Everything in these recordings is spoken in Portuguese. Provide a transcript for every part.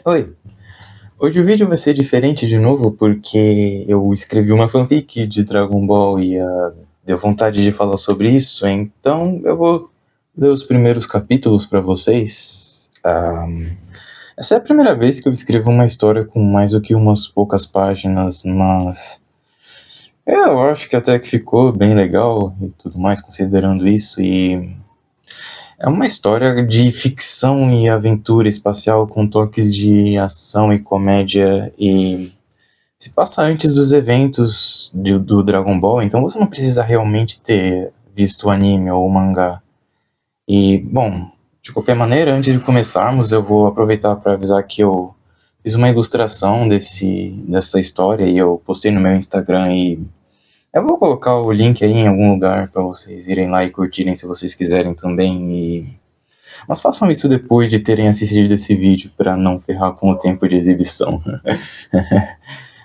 Oi, hoje o vídeo vai ser diferente de novo porque eu escrevi uma fanfic de Dragon Ball e deu vontade de falar sobre isso, então eu vou ler os primeiros capítulos para vocês. Essa é a primeira vez que eu escrevo uma história com mais do que umas poucas páginas, mas eu acho que até que ficou bem legal e tudo mais considerando isso. E é uma história de ficção e aventura espacial com toques de ação e comédia e se passa antes dos eventos do Dragon Ball, então você não precisa realmente ter visto o anime ou o mangá. E, bom, de qualquer maneira, antes de começarmos, eu vou aproveitar para avisar que eu fiz uma ilustração dessa história e eu postei no meu Instagram e eu vou colocar o link aí em algum lugar para vocês irem lá e curtirem se vocês quiserem também. Mas façam isso depois de terem assistido esse vídeo para não ferrar com o tempo de exibição.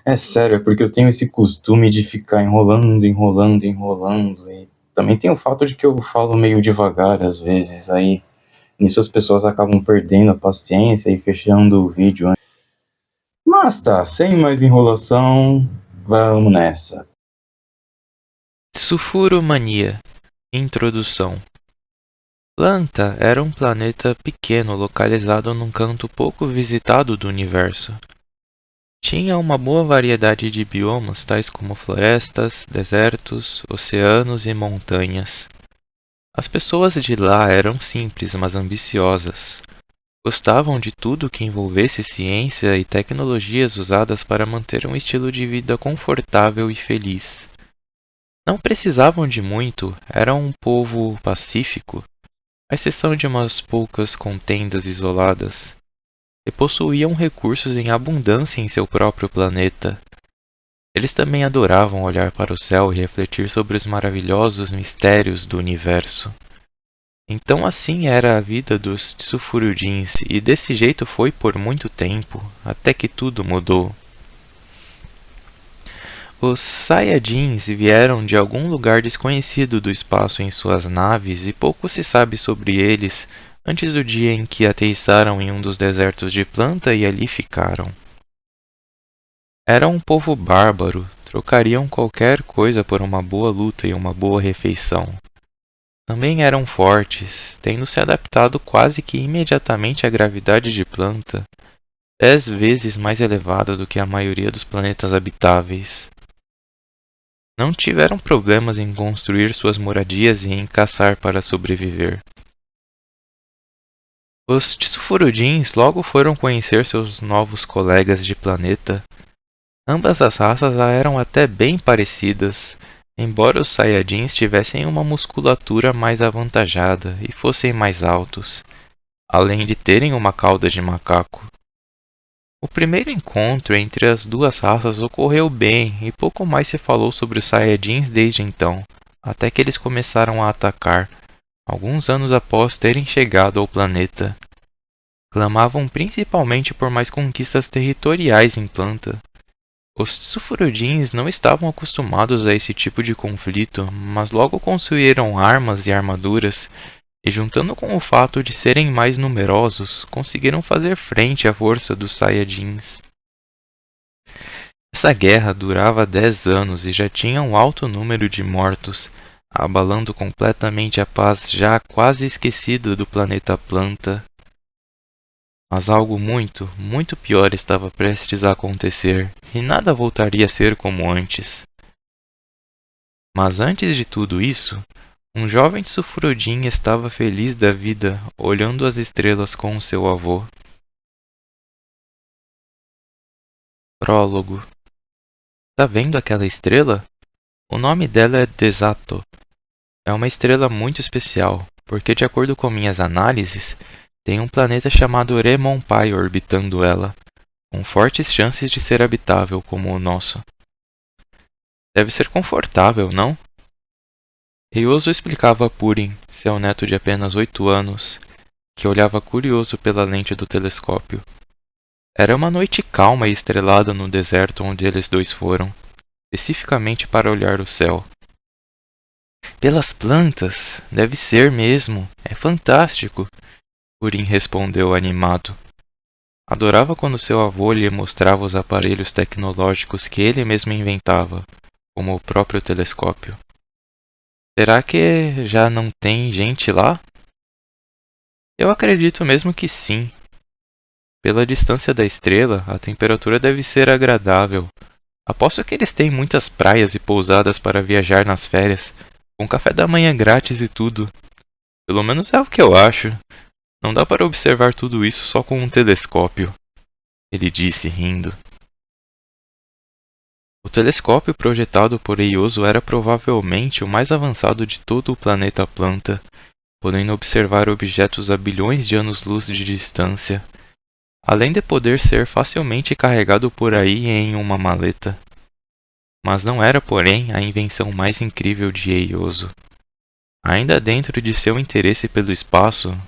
É sério, é porque eu tenho esse costume de ficar enrolando, enrolando, enrolando. E também tem o fato de que eu falo meio devagar às vezes. Aí nisso as pessoas acabam perdendo a paciência e fechando o vídeo. Mas tá, sem mais enrolação, vamos nessa. Sulfuromania. Introdução. Planta era um planeta pequeno localizado num canto pouco visitado do universo. Tinha uma boa variedade de biomas, tais como florestas, desertos, oceanos e montanhas. As pessoas de lá eram simples, mas ambiciosas. Gostavam de tudo que envolvesse ciência e tecnologias usadas para manter um estilo de vida confortável e feliz. Não precisavam de muito, eram um povo pacífico, à exceção de umas poucas contendas isoladas, e possuíam recursos em abundância em seu próprio planeta. Eles também adoravam olhar para o céu e refletir sobre os maravilhosos mistérios do universo. Então assim era a vida dos Sulfurudins, e desse jeito foi por muito tempo, até que tudo mudou. Os Saiyajins vieram de algum lugar desconhecido do espaço em suas naves e pouco se sabe sobre eles antes do dia em que aterrissaram em um dos desertos de Planta e ali ficaram. Eram um povo bárbaro, trocariam qualquer coisa por uma boa luta e uma boa refeição. Também eram fortes, tendo se adaptado quase que imediatamente à gravidade de Planta, 10 vezes mais elevada do que a maioria dos planetas habitáveis. Não tiveram problemas em construir suas moradias e em caçar para sobreviver. Os Tsufurudins logo foram conhecer seus novos colegas de planeta. Ambas as raças eram até bem parecidas, embora os Saiyajins tivessem uma musculatura mais avantajada e fossem mais altos, além de terem uma cauda de macaco. O primeiro encontro entre as duas raças ocorreu bem e pouco mais se falou sobre os Saiyajins desde então, até que eles começaram a atacar, alguns anos após terem chegado ao planeta. Clamavam principalmente por mais conquistas territoriais em Planta. Os Sulfurudins não estavam acostumados a esse tipo de conflito, mas logo construíram armas e armaduras e, juntando com o fato de serem mais numerosos, conseguiram fazer frente à força dos Saiyajins. Essa guerra durava 10 anos e já tinha um alto número de mortos, abalando completamente a paz já quase esquecida do planeta Planta. Mas algo muito, muito pior estava prestes a acontecer, e nada voltaria a ser como antes. Mas antes de tudo isso, um jovem Sulfurudin estava feliz da vida, olhando as estrelas com seu avô. Prólogo. Tá vendo aquela estrela? O nome dela é Desato. É uma estrela muito especial, porque de acordo com minhas análises, tem um planeta chamado Remonpai orbitando ela, com fortes chances de ser habitável como o nosso. Deve ser confortável, não? Ryoso explicava a Purin, seu neto de apenas 8 anos, que olhava curioso pela lente do telescópio. Era uma noite calma e estrelada no deserto onde eles dois foram, especificamente para olhar o céu. Pelas plantas, deve ser mesmo, é fantástico, Purin respondeu animado. Adorava quando seu avô lhe mostrava os aparelhos tecnológicos que ele mesmo inventava, como o próprio telescópio. Será que já não tem gente lá? Eu acredito mesmo que sim. Pela distância da estrela, a temperatura deve ser agradável. Aposto que eles têm muitas praias e pousadas para viajar nas férias, com café da manhã grátis e tudo. Pelo menos é o que eu acho. Não dá para observar tudo isso só com um telescópio, ele disse, rindo. O telescópio projetado por Eioso era provavelmente o mais avançado de todo o planeta Planta, podendo observar objetos a bilhões de anos-luz de distância, além de poder ser facilmente carregado por aí em uma maleta. Mas não era, porém, a invenção mais incrível de Eioso. Ainda dentro de seu interesse pelo espaço,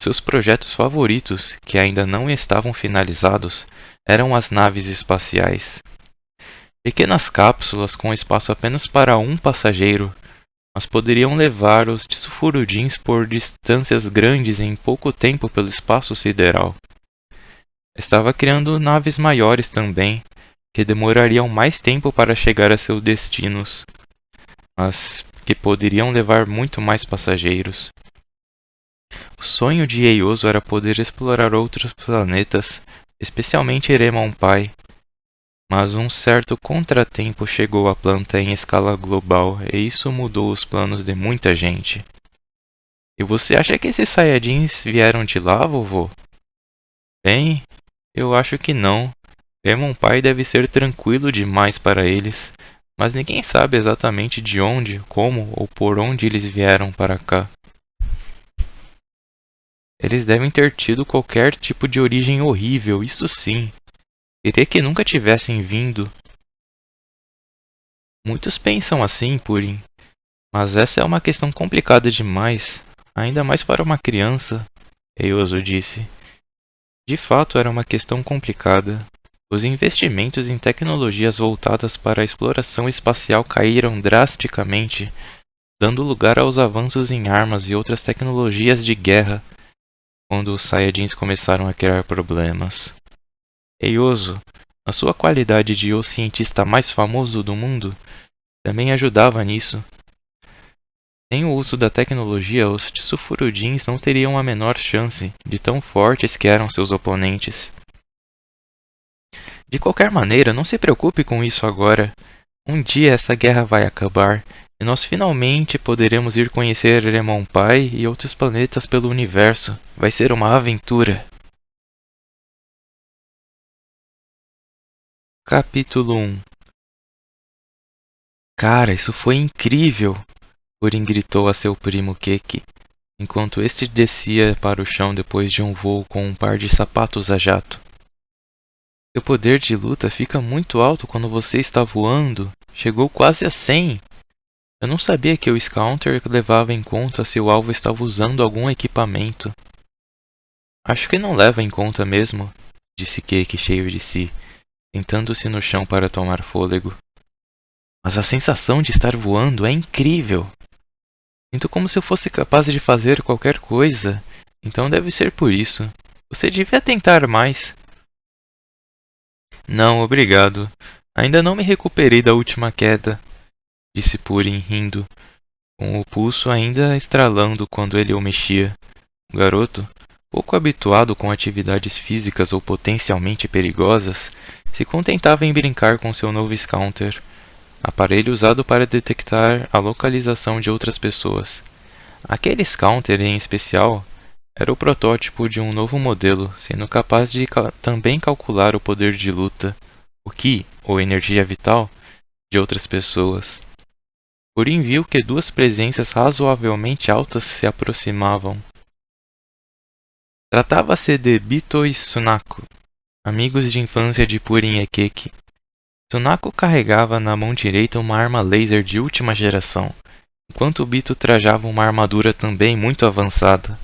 seus projetos favoritos, que ainda não estavam finalizados, eram as naves espaciais. Pequenas cápsulas com espaço apenas para um passageiro, mas poderiam levar os Tsufurudins por distâncias grandes em pouco tempo pelo espaço sideral. Estava criando naves maiores também, que demorariam mais tempo para chegar a seus destinos, mas que poderiam levar muito mais passageiros. O sonho de Eioso era poder explorar outros planetas, especialmente Eremon Pai. Mas um certo contratempo chegou à planta em escala global e isso mudou os planos de muita gente. E você acha que esses Saiyajins vieram de lá, vovô? Bem, eu acho que não. Eremon Pai deve ser tranquilo demais para eles, mas ninguém sabe exatamente de onde, como ou por onde eles vieram para cá. Eles devem ter tido qualquer tipo de origem horrível, isso sim. Queria que nunca tivessem vindo. Muitos pensam assim, Purin, mas essa é uma questão complicada demais, ainda mais para uma criança, Eioso disse. De fato, era uma questão complicada. Os investimentos em tecnologias voltadas para a exploração espacial caíram drasticamente, dando lugar aos avanços em armas e outras tecnologias de guerra, quando os Saiyajins começaram a criar problemas. Eioso, na sua qualidade de o cientista mais famoso do mundo, também ajudava nisso. Sem o uso da tecnologia, os Tsufurudins não teriam a menor chance, de tão fortes que eram seus oponentes. De qualquer maneira, não se preocupe com isso agora. Um dia essa guerra vai acabar, e nós finalmente poderemos ir conhecer Eremon Pai e outros planetas pelo universo. Vai ser uma aventura. Capítulo 1. Cara, isso foi incrível! Purin gritou a seu primo Keki, enquanto este descia para o chão depois de um voo com um par de sapatos a jato. Seu poder de luta fica muito alto quando você está voando. Chegou quase a 100. Eu não sabia que o Scounter levava em conta se o alvo estava usando algum equipamento. Acho que não leva em conta mesmo, disse Keki cheio de si, sentando-se no chão para tomar fôlego. Mas a sensação de estar voando é incrível. Sinto como se eu fosse capaz de fazer qualquer coisa, então deve ser por isso. Você devia tentar mais. Não, obrigado. Ainda não me recuperei da última queda, disse Purin rindo, com o pulso ainda estralando quando ele o mexia. O garoto, pouco habituado com atividades físicas ou potencialmente perigosas, se contentava em brincar com seu novo Scounter, aparelho usado para detectar a localização de outras pessoas. Aquele Scounter, em especial, era o protótipo de um novo modelo, sendo capaz de também calcular o poder de luta, o Ki, ou energia vital, de outras pessoas. Purin viu que duas presenças razoavelmente altas se aproximavam. Tratava-se de Bito e Sunako, amigos de infância de Purin e Keki. Sunako carregava na mão direita uma arma laser de última geração, enquanto Bito trajava uma armadura também muito avançada,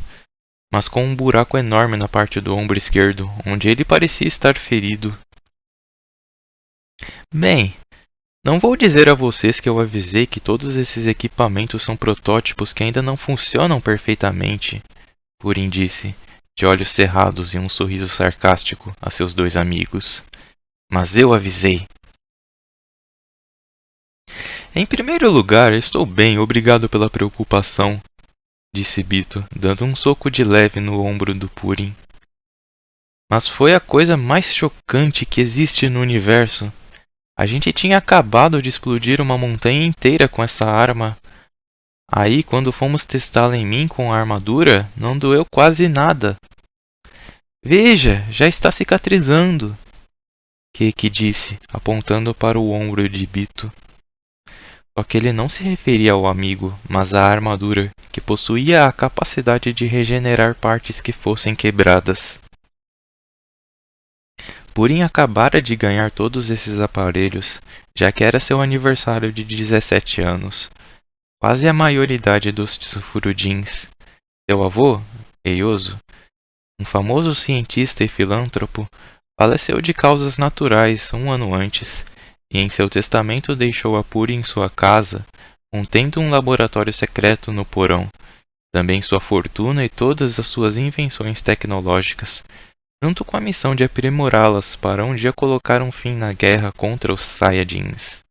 mas com um buraco enorme na parte do ombro esquerdo, onde ele parecia estar ferido. Bem, não vou dizer a vocês que eu avisei que todos esses equipamentos são protótipos que ainda não funcionam perfeitamente, Purin disse, de olhos cerrados e um sorriso sarcástico a seus dois amigos. Mas eu avisei. Em primeiro lugar, estou bem, obrigado pela preocupação, disse Bito, dando um soco de leve no ombro do Purim. Mas foi a coisa mais chocante que existe no universo. A gente tinha acabado de explodir uma montanha inteira com essa arma. Aí, quando fomos testá-la em mim com a armadura, não doeu quase nada. Veja, já está cicatrizando, Keke disse, apontando para o ombro de Bito. Só que ele não se referia ao amigo, mas à armadura, que possuía a capacidade de regenerar partes que fossem quebradas. Purim acabara de ganhar todos esses aparelhos, já que era seu aniversário de 17 anos, quase a maioridade dos Tsufurudins. Seu avô, Eioso, um famoso cientista e filântropo, faleceu de causas naturais um ano antes, e em seu testamento deixou a Purim sua casa, contendo um laboratório secreto no porão, também sua fortuna e todas as suas invenções tecnológicas, junto com a missão de aprimorá-las para um dia colocar um fim na guerra contra os Saiyajins.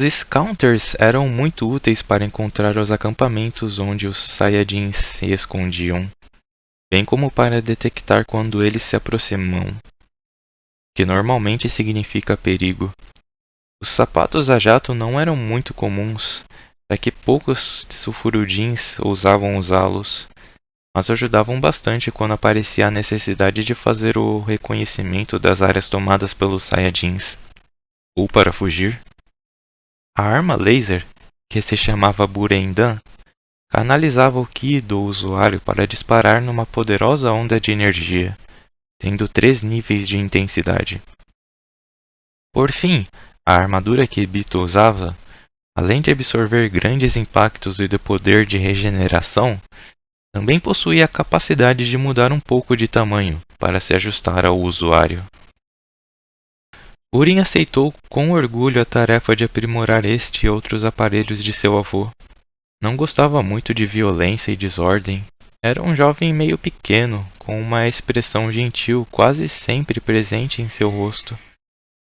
Os Scouters eram muito úteis para encontrar os acampamentos onde os Saiyajins se escondiam, bem como para detectar quando eles se aproximam, que normalmente significa perigo. Os sapatos a jato não eram muito comuns, já que poucos Tsufurudins ousavam usá-los, mas ajudavam bastante quando aparecia a necessidade de fazer o reconhecimento das áreas tomadas pelos Saiyajins, ou para fugir. A arma laser, que se chamava Burendan, canalizava o Ki do usuário para disparar numa poderosa onda de energia, tendo 3 níveis de intensidade. Por fim, a armadura que Bito usava, além de absorver grandes impactos e de poder de regeneração, também possuía a capacidade de mudar um pouco de tamanho para se ajustar ao usuário. Purim aceitou com orgulho a tarefa de aprimorar este e outros aparelhos de seu avô. Não gostava muito de violência e desordem. Era um jovem meio pequeno, com uma expressão gentil quase sempre presente em seu rosto,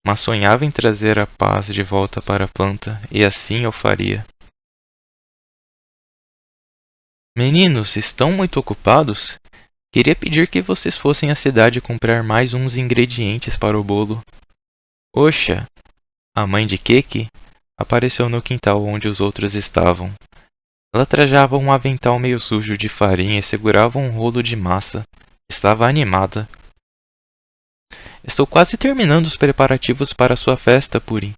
mas sonhava em trazer a paz de volta para a planta, e assim o faria. Meninos, estão muito ocupados? Queria pedir que vocês fossem à cidade comprar mais uns ingredientes para o bolo. Oxa! A mãe de Keke apareceu no quintal onde os outros estavam. Ela trajava um avental meio sujo de farinha e segurava um rolo de massa. Estava animada. Estou quase terminando os preparativos para a sua festa, Purim.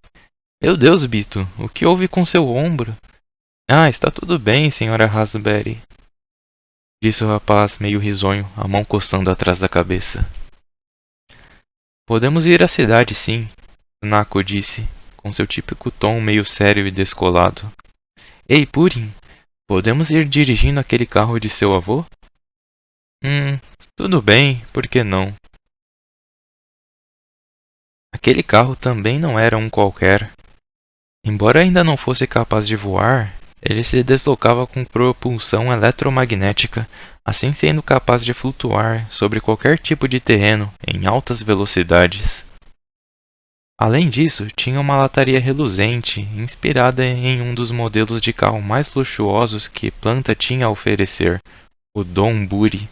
Meu Deus, Bito, o que houve com seu ombro? Ah, está tudo bem, senhora Raspberry, disse o rapaz meio risonho, a mão coçando atrás da cabeça. Podemos ir à cidade, sim, Nako disse, com seu típico tom meio sério e descolado. Ei, Purim, podemos ir dirigindo aquele carro de seu avô? Tudo bem, por que não? Aquele carro também não era um qualquer. Embora ainda não fosse capaz de voar, ele se deslocava com propulsão eletromagnética, assim sendo capaz de flutuar sobre qualquer tipo de terreno em altas velocidades. Além disso, tinha uma lataria reluzente, inspirada em um dos modelos de carro mais luxuosos que Planta tinha a oferecer, o Donburi.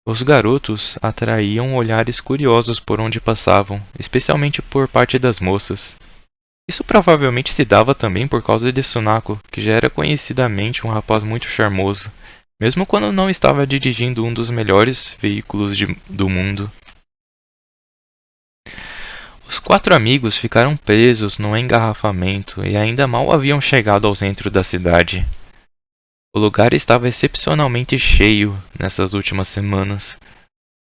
Os garotos atraíam olhares curiosos por onde passavam, especialmente por parte das moças. Isso provavelmente se dava também por causa de Sunako, que já era conhecidamente um rapaz muito charmoso, mesmo quando não estava dirigindo um dos melhores veículos do mundo. Os 4 amigos ficaram presos no engarrafamento e ainda mal haviam chegado ao centro da cidade. O lugar estava excepcionalmente cheio nessas últimas semanas,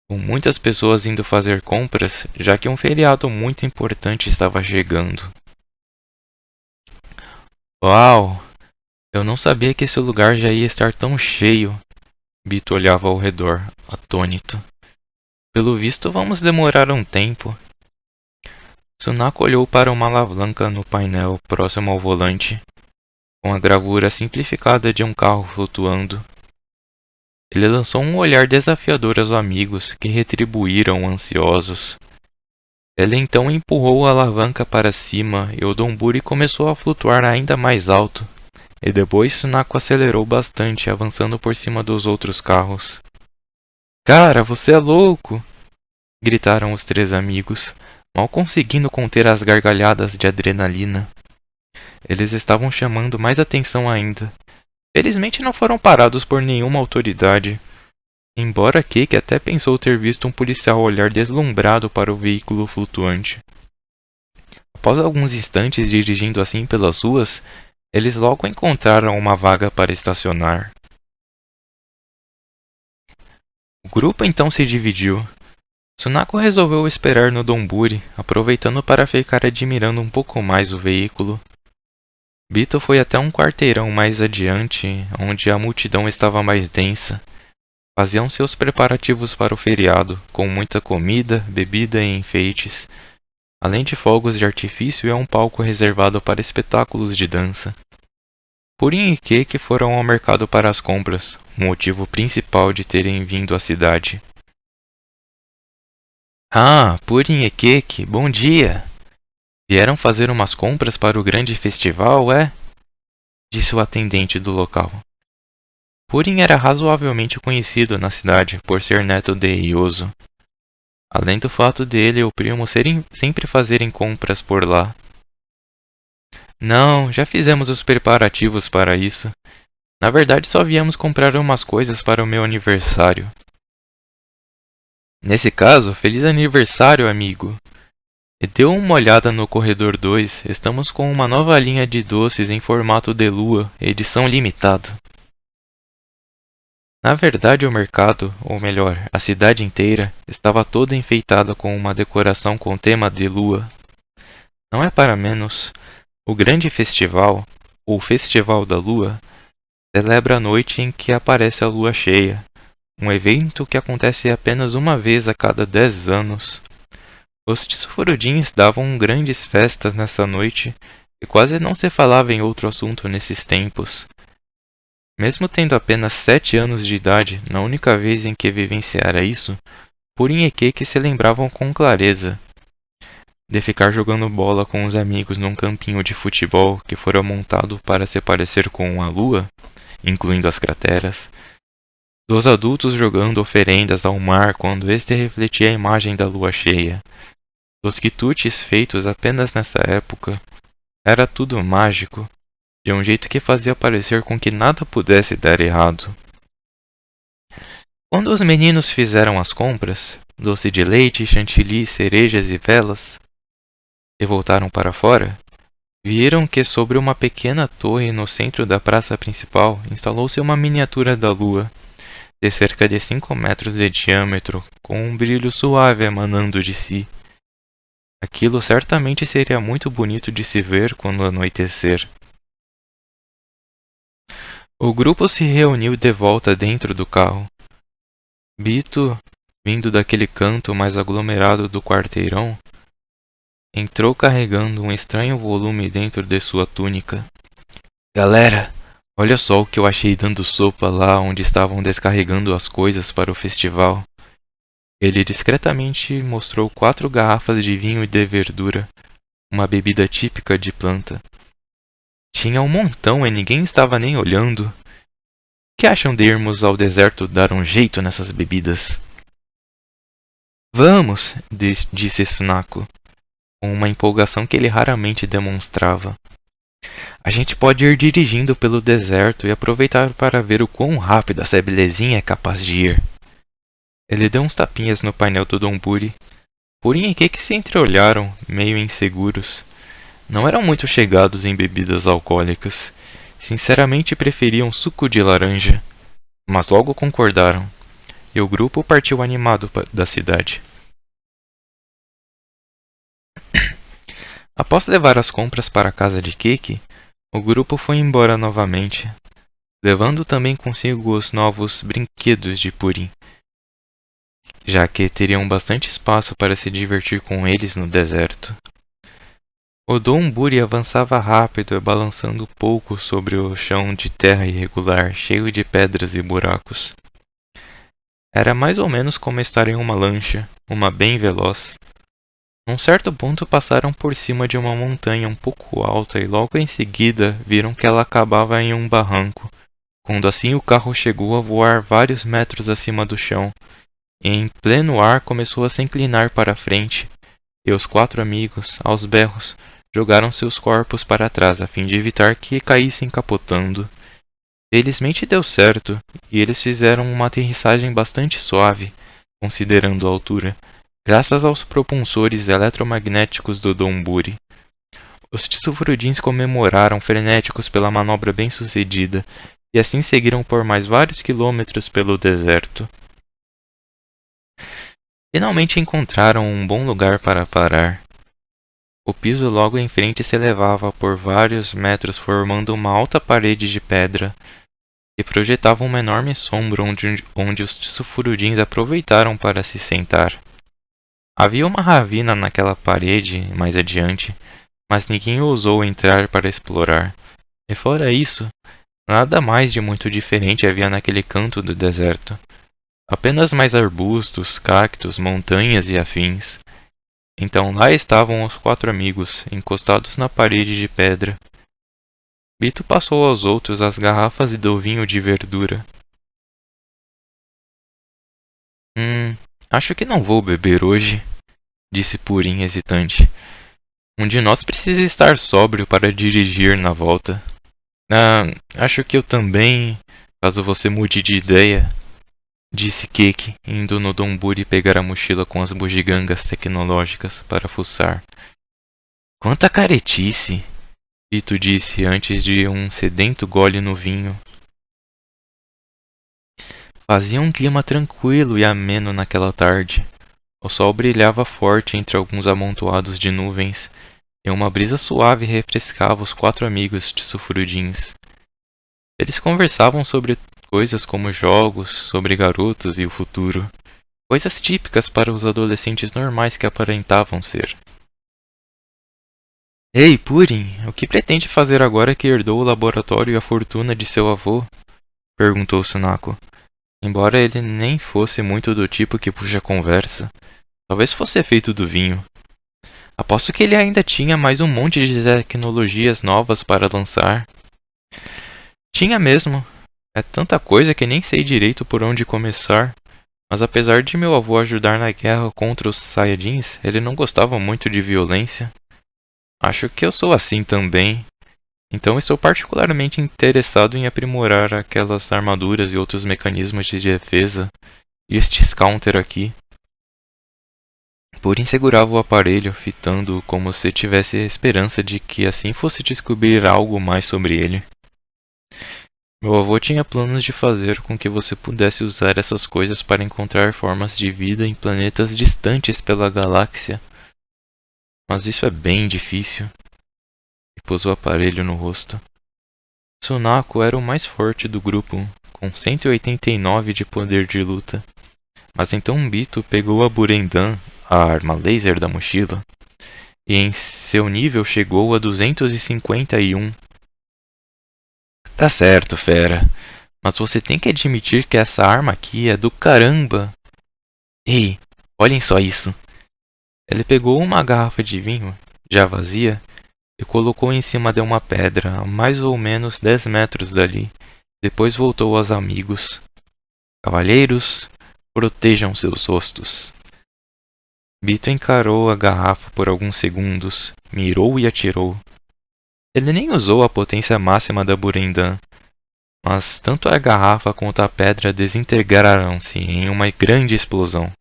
com muitas pessoas indo fazer compras, já que um feriado muito importante estava chegando. Uau! Eu não sabia que esse lugar já ia estar tão cheio. Bito olhava ao redor, atônito. Pelo visto, vamos demorar um tempo. Sunako olhou para uma alavanca no painel próximo ao volante, com a gravura simplificada de um carro flutuando. Ele lançou um olhar desafiador aos amigos, que retribuíram ansiosos. Ele então empurrou a alavanca para cima e o Donburi começou a flutuar ainda mais alto. E depois Sunako acelerou bastante, avançando por cima dos outros carros. Cara, você é louco! Gritaram os três amigos, mal conseguindo conter as gargalhadas de adrenalina. Eles estavam chamando mais atenção ainda. Felizmente não foram parados por nenhuma autoridade, embora Cake até pensou ter visto um policial olhar deslumbrado para o veículo flutuante. Após alguns instantes dirigindo assim pelas ruas, eles logo encontraram uma vaga para estacionar. O grupo então se dividiu. Sunako resolveu esperar no Donburi, aproveitando para ficar admirando um pouco mais o veículo. Bito foi até um quarteirão mais adiante, onde a multidão estava mais densa. Faziam seus preparativos para o feriado, com muita comida, bebida e enfeites, além de fogos de artifício e um palco reservado para espetáculos de dança. Purin e Cake foram ao mercado para as compras, o motivo principal de terem vindo à cidade. Ah, Purin e Cake, bom dia! Vieram fazer umas compras para o grande festival, é? Disse o atendente do local. Purin era razoavelmente conhecido na cidade por ser neto de Ioso, além do fato dele e o primo sempre fazerem compras por lá. Não, já fizemos os preparativos para isso. Na verdade, só viemos comprar umas coisas para o meu aniversário. Nesse caso, feliz aniversário, amigo! E deu uma olhada no corredor 2, estamos com uma nova linha de doces em formato de lua, edição limitada. Na verdade, o mercado, ou melhor, a cidade inteira, estava toda enfeitada com uma decoração com tema de lua. Não é para menos, o grande festival, ou Festival da Lua, celebra a noite em que aparece a lua cheia, um evento que acontece apenas uma vez a cada 10 anos. Os Tsurudins davam grandes festas nessa noite e quase não se falava em outro assunto nesses tempos. Mesmo tendo apenas 7 anos de idade, na única vez em que vivenciara isso, Purin e Cake se lembravam com clareza de ficar jogando bola com os amigos num campinho de futebol que fora montado para se parecer com a lua, incluindo as crateras, dos adultos jogando oferendas ao mar quando este refletia a imagem da lua cheia, dos quitutes feitos apenas nessa época. Era tudo mágico, de um jeito que fazia parecer com que nada pudesse dar errado. Quando os meninos fizeram as compras, doce de leite, chantilly, cerejas e velas, e voltaram para fora, viram que sobre uma pequena torre no centro da praça principal instalou-se uma miniatura da lua, de cerca de 5 metros de diâmetro, com um brilho suave emanando de si. Aquilo certamente seria muito bonito de se ver quando anoitecer. O grupo se reuniu de volta dentro do carro. Bito, vindo daquele canto mais aglomerado do quarteirão, entrou carregando um estranho volume dentro de sua túnica. Galera, olha só o que eu achei dando sopa lá onde estavam descarregando as coisas para o festival. Ele discretamente mostrou 4 garrafas de vinho de verdura, uma bebida típica de planta. Tinha um montão e ninguém estava nem olhando. Que acham de irmos ao deserto dar um jeito nessas bebidas? Vamos, disse Sunako, com uma empolgação que ele raramente demonstrava. A gente pode ir dirigindo pelo deserto e aproveitar para ver o quão rápido essa belezinha é capaz de ir. Ele deu uns tapinhas no painel do Donburi. Purin e Cake se entreolharam, meio inseguros. Não eram muito chegados em bebidas alcoólicas. Sinceramente preferiam suco de laranja. Mas logo concordaram, e o grupo partiu animado da cidade. Após levar as compras para a casa de Cake, o grupo foi embora novamente, levando também consigo os novos brinquedos de Purin, já que teriam bastante espaço para se divertir com eles no deserto. O Donburi avançava rápido, balançando pouco sobre o chão de terra irregular, cheio de pedras e buracos. Era mais ou menos como estar em uma lancha, uma bem veloz. Num certo ponto passaram por cima de uma montanha um pouco alta e logo em seguida viram que ela acabava em um barranco. Quando assim o carro chegou a voar vários metros acima do chão, e em pleno ar começou a se inclinar para a frente, e os 4 amigos, aos berros, jogaram seus corpos para trás a fim de evitar que caíssem capotando. Felizmente deu certo, e eles fizeram uma aterrissagem bastante suave, considerando a altura, graças aos propulsores eletromagnéticos do Donburi. Os Tsufurudins comemoraram frenéticos pela manobra bem-sucedida, e assim seguiram por mais vários quilômetros pelo deserto. Finalmente encontraram um bom lugar para parar. O piso logo em frente se elevava por vários metros, formando uma alta parede de pedra que projetava uma enorme sombra onde os Tsufurudins aproveitaram para se sentar. Havia uma ravina naquela parede mais adiante, mas ninguém ousou entrar para explorar. E fora isso, nada mais de muito diferente havia naquele canto do deserto. Apenas mais arbustos, cactos, montanhas e afins. Então lá estavam os 4 amigos, encostados na parede de pedra. Bito passou aos outros as garrafas do vinho de verdura. Acho que não vou beber hoje, disse Purim hesitante. Um de nós precisa estar sóbrio para dirigir na volta. Acho que eu também, caso você mude de ideia, disse Keki, indo no Donburi pegar a mochila com as bugigangas tecnológicas para fuçar. Quanta caretice! Bito disse antes de um sedento gole no vinho. Fazia um clima tranquilo e ameno naquela tarde. O sol brilhava forte entre alguns amontoados de nuvens, e uma brisa suave refrescava os 4 amigos de Tsufurudins. Eles conversavam sobre coisas como jogos, sobre garotas e o futuro. Coisas típicas para os adolescentes normais que aparentavam ser. Ei, Purim, o que pretende fazer agora que herdou o laboratório e a fortuna de seu avô? Perguntou Sunako. Embora ele nem fosse muito do tipo que puxa conversa, talvez fosse efeito do vinho. Aposto que ele ainda tinha mais um monte de tecnologias novas para lançar. Tinha mesmo. É tanta coisa que nem sei direito por onde começar. Mas apesar de meu avô ajudar na guerra contra os Saiyajins, ele não gostava muito de violência. Acho que eu sou assim também. Então estou particularmente interessado em aprimorar aquelas armaduras e outros mecanismos de defesa. E este counter aqui. Purim segurava o aparelho, fitando-o como se tivesse a esperança de que assim fosse descobrir algo mais sobre ele. Meu avô tinha planos de fazer com que você pudesse usar essas coisas para encontrar formas de vida em planetas distantes pela galáxia. Mas isso é bem difícil. E pôs o aparelho no rosto. Sunako era o mais forte do grupo, com 189 de poder de luta. Mas então Bito pegou a Burendan, a arma laser da mochila, e em seu nível chegou a 251. Tá certo, fera. Mas você tem que admitir que essa arma aqui é do caramba. Ei, olhem só isso. Ele pegou uma garrafa de vinho, já vazia, e colocou em cima de uma pedra, a mais ou menos 10 metros dali. Depois voltou aos amigos. Cavalheiros, protejam seus rostos. Bito encarou a garrafa por alguns segundos, mirou e atirou. Ele nem usou a potência máxima da Burendan, mas tanto a garrafa quanto a pedra desintegraram-se em uma grande explosão.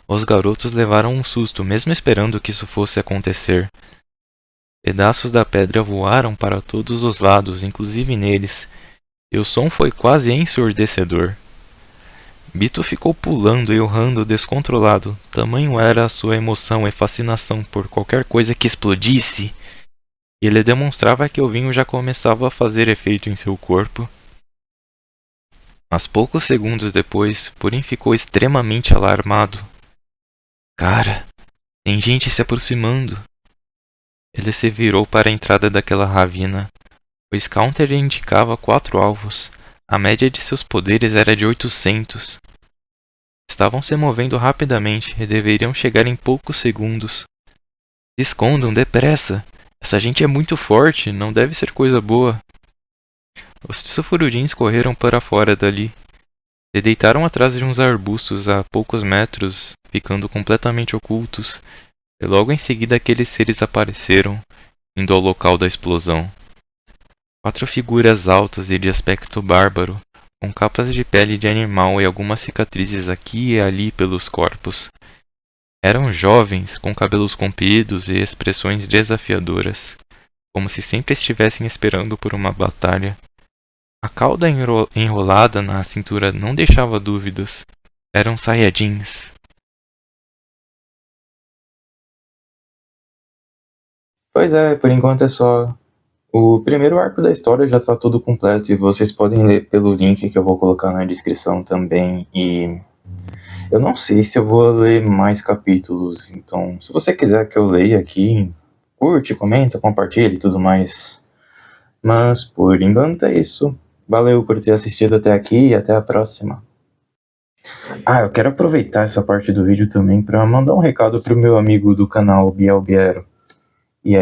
Os garotos levaram um susto, mesmo esperando que isso fosse acontecer. Pedaços da pedra voaram para todos os lados, inclusive neles, e o som foi quase ensurdecedor. Bito ficou pulando e urrando descontrolado, tamanho era a sua emoção e fascinação por qualquer coisa que explodisse, e ele demonstrava que o vinho já começava a fazer efeito em seu corpo. Mas poucos segundos depois, Purim ficou extremamente alarmado. Cara, tem gente se aproximando. Ele se virou para a entrada daquela ravina. O Scounter indicava 4 alvos, A média de seus poderes era de 800. Estavam se movendo rapidamente e deveriam chegar em poucos segundos. Se escondam depressa! Essa gente é muito forte, não deve ser coisa boa. Os Tsufurudins correram para fora dali. Se deitaram atrás de uns arbustos a poucos metros, ficando completamente ocultos, e logo em seguida aqueles seres apareceram, indo ao local da explosão. 4 figuras altas e de aspecto bárbaro, com capas de pele de animal e algumas cicatrizes aqui e ali pelos corpos. Eram jovens, com cabelos compridos e expressões desafiadoras, como se sempre estivessem esperando por uma batalha. A cauda enrolada na cintura não deixava dúvidas. Eram Saiyajins. Pois é, por enquanto é só. O primeiro arco da história já tá todo completo e vocês podem ler pelo link que eu vou colocar na descrição também. E eu não sei se eu vou ler mais capítulos, então se você quiser que eu leia aqui, curte, comenta, compartilhe e tudo mais. Mas por enquanto é isso. Valeu por ter assistido até aqui e até a próxima. Ah, eu quero aproveitar essa parte do vídeo também para mandar um recado pro meu amigo do canal Biel Biero. E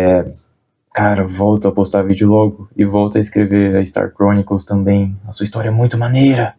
cara, volta a postar vídeo logo e volta a escrever a Star Chronicles também. A sua história é muito maneira.